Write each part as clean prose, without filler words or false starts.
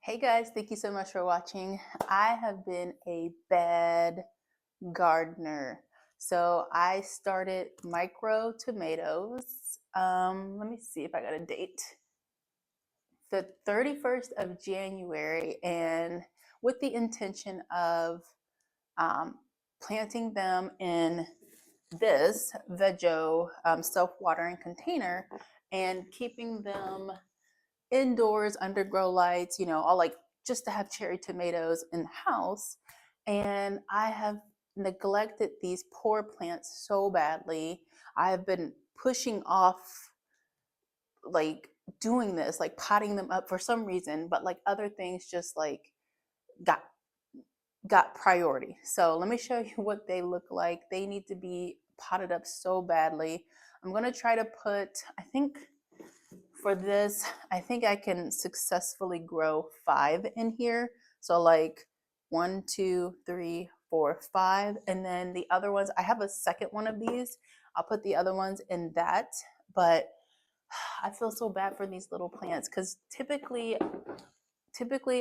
Hey guys, thank you so much for watching. I have been a bad gardener. So I started micro tomatoes. Let me see if I got a date. The 31st of January, and with the intention of um, planting them in this Vego self-watering container and keeping them indoors under grow lights, all like just to have cherry tomatoes in the house. And I have neglected these poor plants so badly. I have been pushing off like doing this, like potting them up for some reason, but like other things just like got got priority. So let me show you what they look like. They need to be potted up so badly. I'm going to try to put, I think for this, I think I can successfully grow 5 in here. So like 1, 2, 3, 4, 5. And then the other ones, I have a second one of these. I'll put the other ones in that. But I feel so bad for these little plants because typically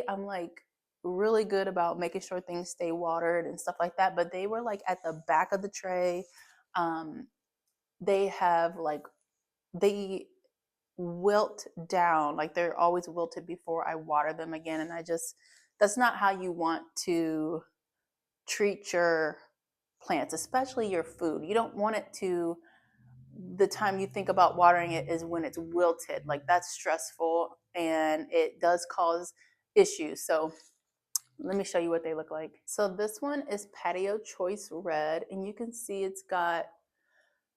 I'm like really good about making sure things stay watered and stuff like that. But they were like at the back of the tray. They have like, they wilt down, like they're always wilted before I water them again. And that's not how you want to treat your plants, especially your food. You don't want it to, the time you think about watering it is when it's wilted. Like that's stressful and it does cause issues. So let me show you what they look like. So this one is Patio Choice Red, and you can see it's got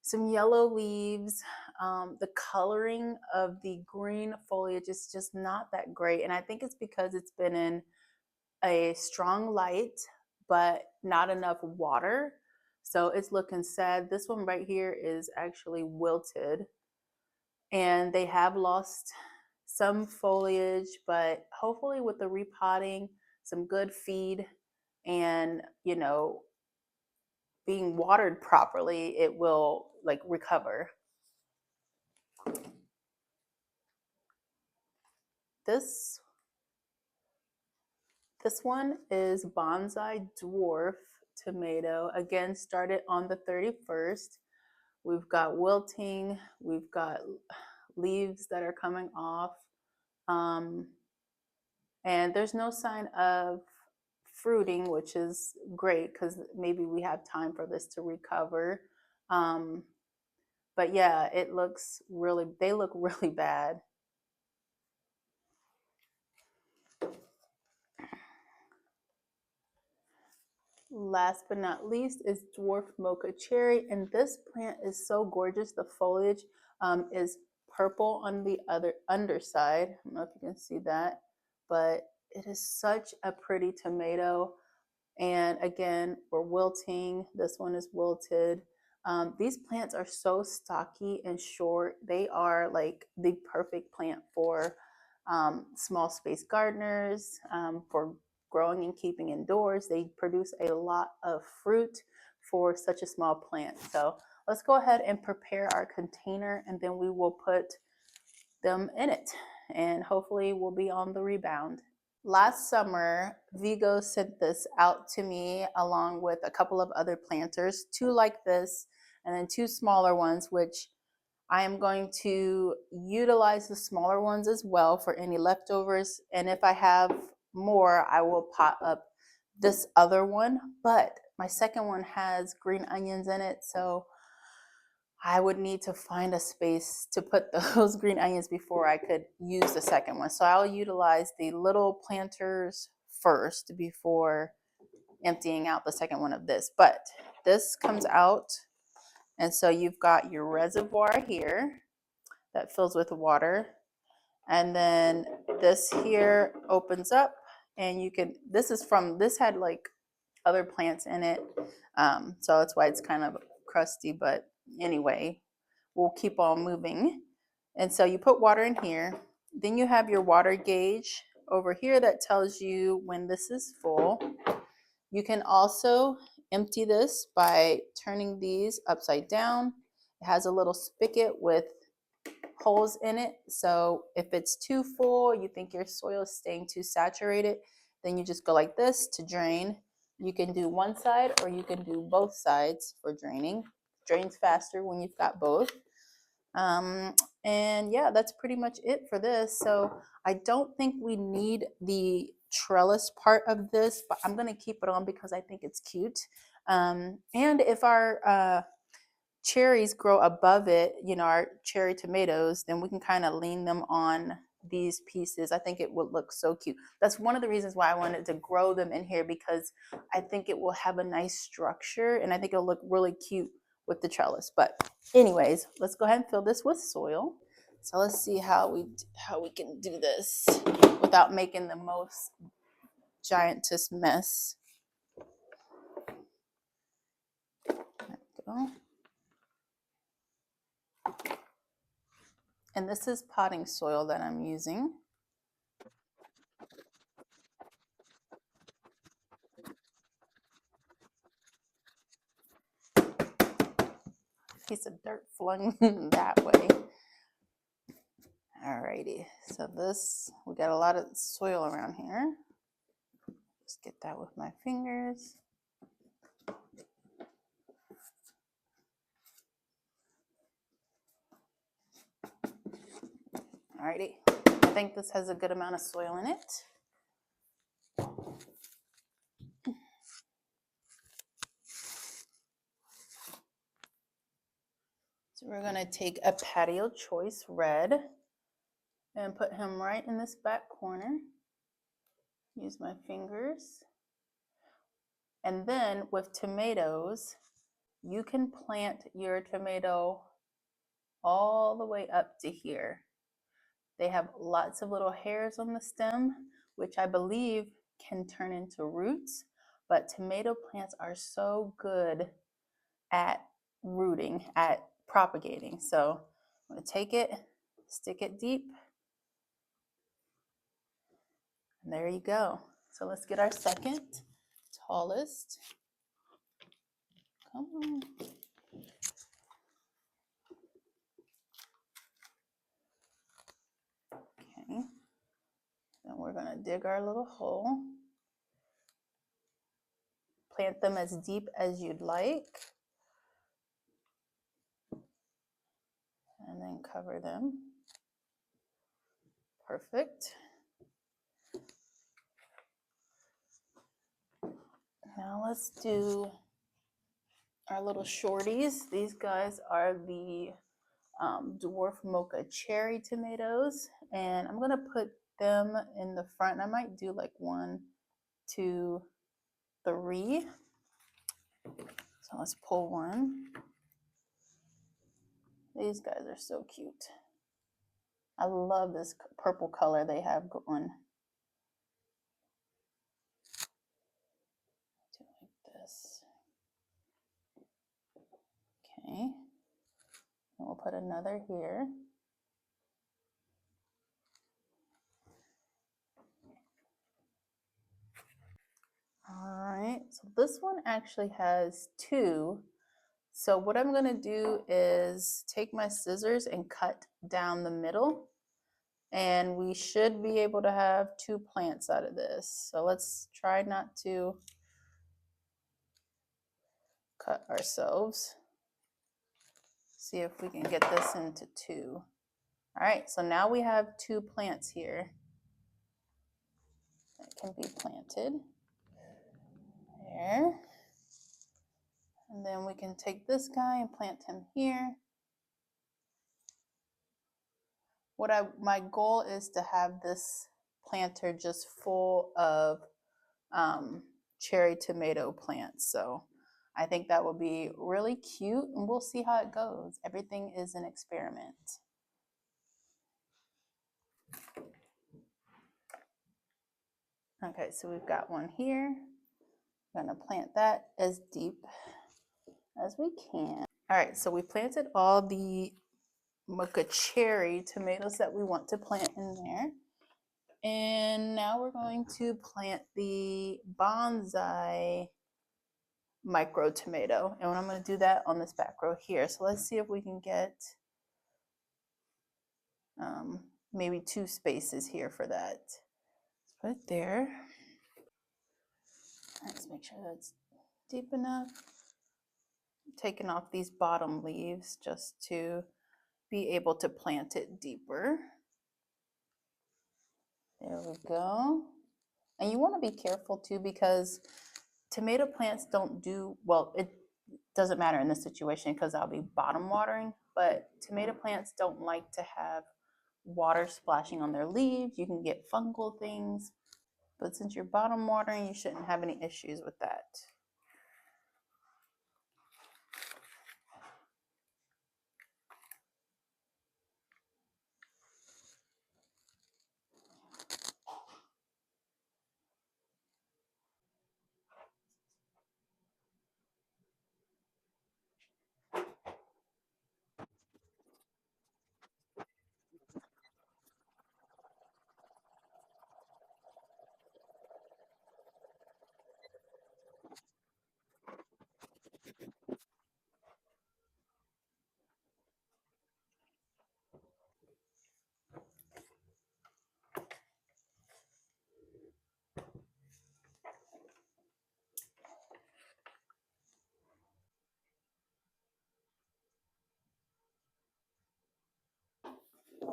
some yellow leaves. The coloring of the green foliage is just not that great. And I think it's because it's been in a strong light, but not enough water. So it's looking sad. This one right here is actually wilted, and they have lost some foliage, but hopefully with the repotting, some good feed, and being watered properly, it will like recover. This one is Bonsai Dwarf tomato. Again, started on the 31st. We've got wilting, we've got leaves that are coming off, and there's no sign of fruiting, which is great because maybe we have time for this to recover. But yeah, they look really bad. Last but not least is Dwarf Mocha Cherry, and this plant is so gorgeous. The foliage is purple on the other underside. I don't know if you can see that, but it is such a pretty tomato. And again, we're wilting. This one is wilted. These plants are so stocky and short. They are like the perfect plant for small space gardeners, for growing and keeping indoors. They produce a lot of fruit for such a small plant. So let's go ahead and prepare our container, and then we will put them in it, and hopefully we'll be on the rebound. Last summer, Vigo sent this out to me along with a couple of other planters, 2 like this and then 2 smaller ones, which I am going to utilize the smaller ones as well for any leftovers. And if I have more, I will pot up this other one. But my second one has green onions in it, so I would need to find a space to put those green onions before I could use the second one. So I'll utilize the little planters first before emptying out the second one of this. But this comes out, and so you've got your reservoir here that fills with water. And then this here opens up, and you can, this had like other plants in it. So that's why it's kind of crusty, but anyway, we'll keep on moving. And so you put water in here. Then you have your water gauge over here that tells you when this is full. You can also empty this by turning these upside down. It has a little spigot with holes in it. So if it's too full, you think your soil is staying too saturated, then you just go like this to drain. You can do one side or you can do both sides for draining. Drains faster when you've got both. And yeah, that's pretty much it for this. So I don't think we need the trellis part of this, but I'm going to keep it on because I think it's cute. And if our cherries grow above it, you know, our cherry tomatoes, then we can kind of lean them on these pieces. I think it would look so cute. That's one of the reasons why I wanted to grow them in here, because I think it will have a nice structure and I think it'll look really cute with the trellis. But anyways, let's go ahead and fill this with soil. So let's see how we can do this without making the most giantest mess. There we go. And this is potting soil that I'm using. Piece of dirt flung that way. Alrighty, so this, we got a lot of soil around here. Just get that with my fingers. Alrighty, I think this has a good amount of soil in it. So we're gonna take a Patio Choice Red and put him right in this back corner. Use my fingers. And then with tomatoes, you can plant your tomato all the way up to here. They have lots of little hairs on the stem, which I believe can turn into roots, but tomato plants are so good at rooting, at propagating. So I'm gonna take it, stick it deep, and there you go. So let's get our second tallest. Come on. Okay, then we're gonna dig our little hole. Plant them as deep as you'd like. And then cover them. Perfect. Now let's do our little shorties. These guys are the Dwarf Mocha Cherry tomatoes, and I'm gonna put them in the front. I might do like 1, 2, 3. So let's pull one. These guys are so cute. I love this purple color they have going. Do like this. Okay. And we'll put another here. All right, so this one actually has 2. So what I'm gonna do is take my scissors and cut down the middle, and we should be able to have 2 plants out of this. So let's try not to cut ourselves. See if we can get this into 2. All right, so now we have 2 plants here that can be planted. There. And then we can take this guy and plant him here. My goal is to have this planter just full of cherry tomato plants. So I think that would be really cute, and we'll see how it goes. Everything is an experiment. Okay, so we've got one here. I'm gonna plant that as deep as we can. All right, so we planted all the mocha cherry tomatoes that we want to plant in there. And now we're going to plant the bonsai micro tomato. And I'm going to do that on this back row here. So let's see if we can get maybe 2 spaces here for that. Let's put it there. Let's make sure that's deep enough. Taking off these bottom leaves just to be able to plant it deeper. There we go. And you want to be careful too, because tomato plants don't do well. It doesn't matter in this situation because I'll be bottom watering, but tomato plants don't like to have water splashing on their leaves. You can get fungal things, but since you're bottom watering, you shouldn't have any issues with that.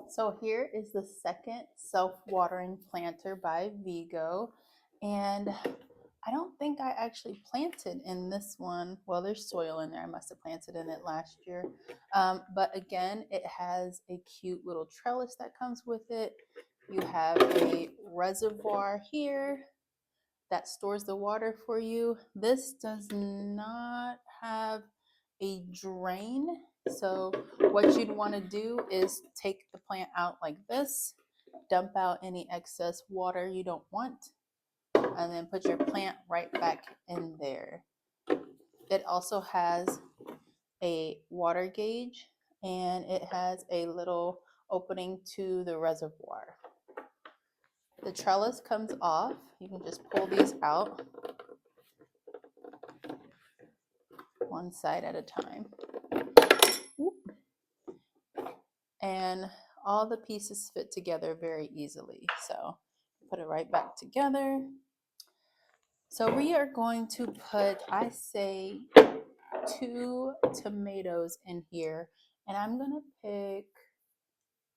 So here is the second self-watering planter by Vego. And I don't think I actually planted in this one. Well, there's soil in there. I must have planted in it last year. But again, it has a cute little trellis that comes with it. You have a reservoir here that stores the water for you. This does not have a drain. So what you'd want to do is take the plant out like this, dump out any excess water you don't want, and then put your plant right back in there. It also has a water gauge and it has a little opening to the reservoir. The trellis comes off. You can just pull these out one side at a time. And all the pieces fit together very easily. So put it right back together. So we are going to put, I say, 2 tomatoes in here. And I'm going to pick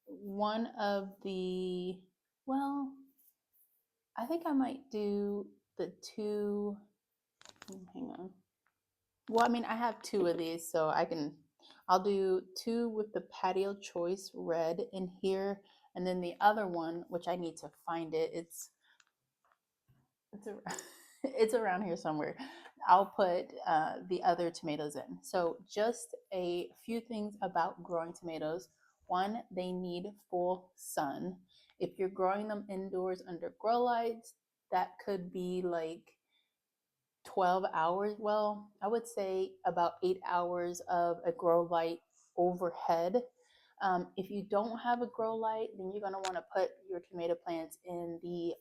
one of the, well, I think I might do the 2, hang on. Well, I mean, I have 2 of these, so I'll do 2 with the Patio Choice red in here, and then the other one, which I need to find it, it's it's around here somewhere. I'll put the other tomatoes in. So just a few things about growing tomatoes. One, they need full sun. If you're growing them indoors under grow lights, that could be like 12 hours. Well, I would say about 8 hours of a grow light overhead. If you don't have a grow light, then you're going to want to put your tomato plants in the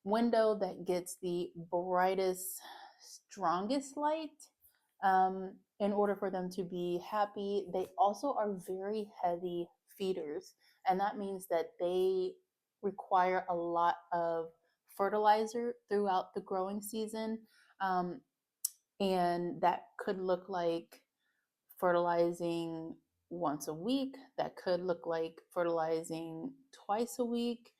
window that gets the brightest, strongest light in order for them to be happy. They also are very heavy feeders, and that means that they require a lot of fertilizer throughout the growing season. Um, and that could look like fertilizing once a week. That could look like fertilizing twice a week.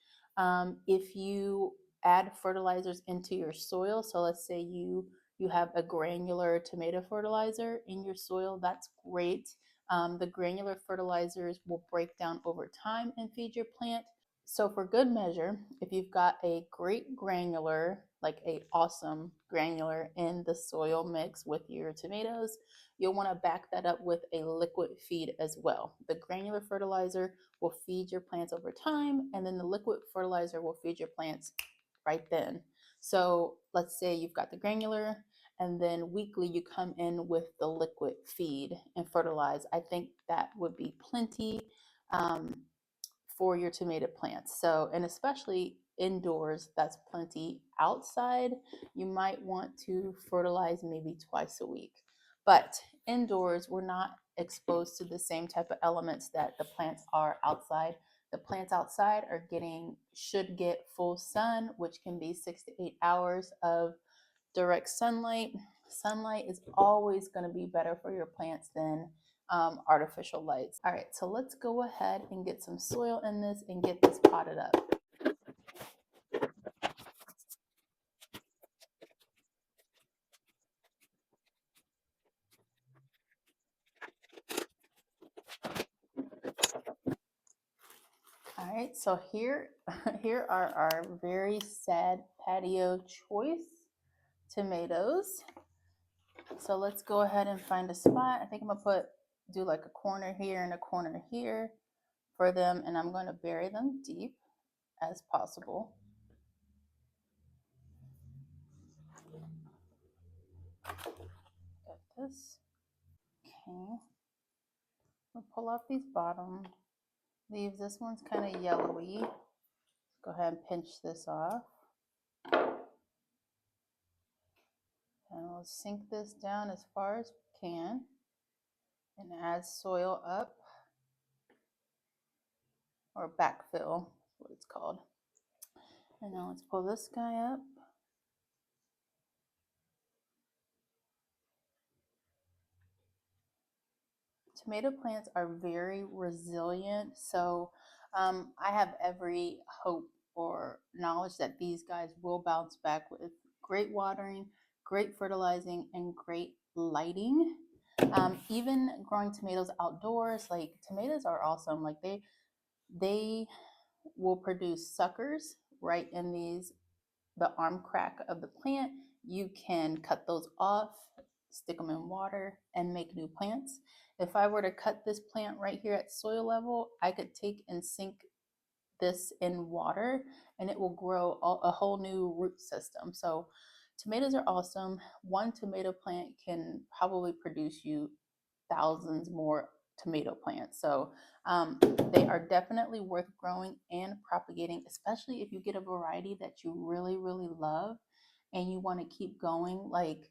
If you add fertilizers into your soil, so let's say you have a granular tomato fertilizer in your soil, that's great. The granular fertilizers will break down over time and feed your plant. So for good measure, if you've got a great granular, like a awesome granular in the soil mix with your tomatoes, you'll want to back that up with a liquid feed as well. The granular fertilizer will feed your plants over time, and then the liquid fertilizer will feed your plants right then. So let's say you've got the granular, and then weekly you come in with the liquid feed and fertilize. I think that would be plenty. For your tomato plants. So, and especially indoors, that's plenty. Outside, you might want to fertilize maybe twice a week. But indoors, we're not exposed to the same type of elements that the plants are outside. the plants outside should get full sun, which can be 6 to 8 hours of direct sunlight. Sunlight is always going to be better for your plants than artificial lights. All right, so let's go ahead and get some soil in this and get this potted up. All right, so here are our very sad patio choice tomatoes. So let's go ahead and find a spot. I think I'm gonna do like a corner here and a corner here for them, and I'm gonna bury them deep as possible. Got this. Okay. We'll pull off these bottom leaves. This one's kind of yellowy. Go ahead and pinch this off. And we'll sink this down as far as we can and add soil up, or backfill, is what it's called. And now let's pull this guy up. Tomato plants are very resilient, so I have every hope or knowledge that these guys will bounce back with great watering, great fertilizing, and great lighting. Even growing tomatoes outdoors, like tomatoes are awesome. Like they will produce suckers right in the arm crack of the plant. You can cut those off, stick them in water, and make new plants. If I were to cut this plant right here at soil level, I could take and sink this in water and it will grow a whole new root system. So tomatoes are awesome. One tomato plant can probably produce you thousands more tomato plants. So they are definitely worth growing and propagating, especially if you get a variety that you really, really love and you want to keep going. Like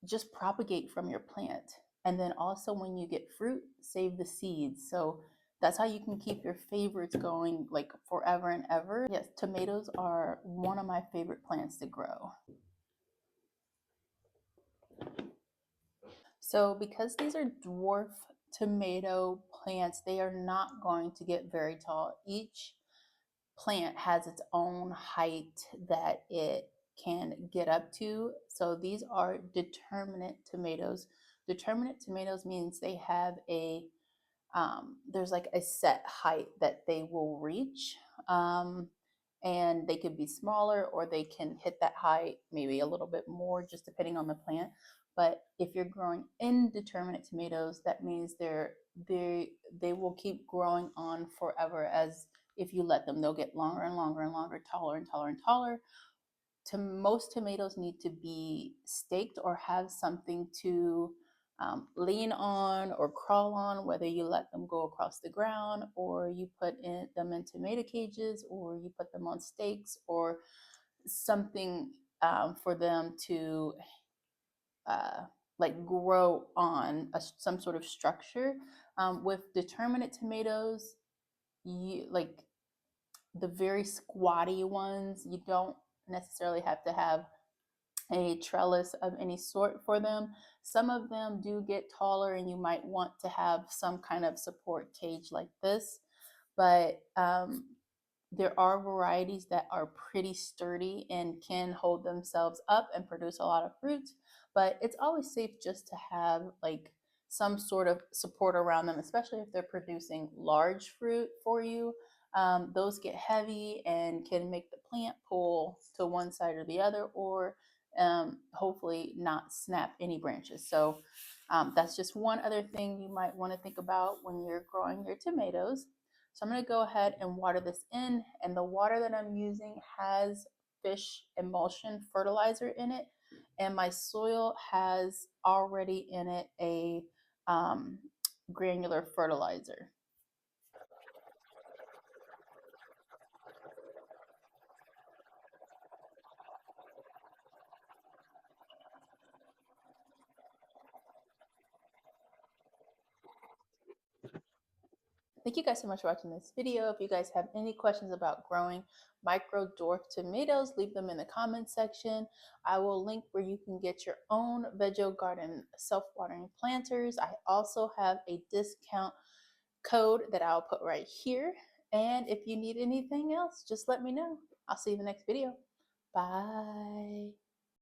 just propagate from your plant. And then also when you get fruit, save the seeds. So that's how you can keep your favorites going like forever and ever. Yes, tomatoes are one of my favorite plants to grow. So because these are dwarf tomato plants, they are not going to get very tall. Each plant has its own height that it can get up to. So these are determinate tomatoes. Determinate tomatoes means they have there's like a set height that they will reach. And they could be smaller or they can hit that height maybe a little bit more, just depending on the plant. But if you're growing indeterminate tomatoes, that means they will keep growing on forever. As if you let them, they'll get longer and longer and longer, taller and taller and taller. Most tomatoes need to be staked or have something to lean on or crawl on, whether you let them go across the ground or you them in tomato cages or you put them on stakes or something for them to uh, like grow on some sort of structure. With determinate tomatoes, like the very squatty ones, you don't necessarily have to have a trellis of any sort for them. Some of them do get taller and you might want to have some kind of support cage like this, but there are varieties that are pretty sturdy and can hold themselves up and produce a lot of fruit, but it's always safe just to have like some sort of support around them, especially if they're producing large fruit for you. Those get heavy and can make the plant pull to one side or the other, or hopefully not snap any branches. So that's just one other thing you might want to think about when you're growing your tomatoes. So I'm going to go ahead and water this in, and the water that I'm using has fish emulsion fertilizer in it, and my soil has already in it a granular fertilizer. Thank you guys so much for watching this video. If you guys have any questions about growing micro dwarf tomatoes, leave them in the comment section. I will link where you can get your own Vego Garden self-watering planters. I also have a discount code that I'll put right here. And if you need anything else, just let me know. I'll see you in the next video. Bye.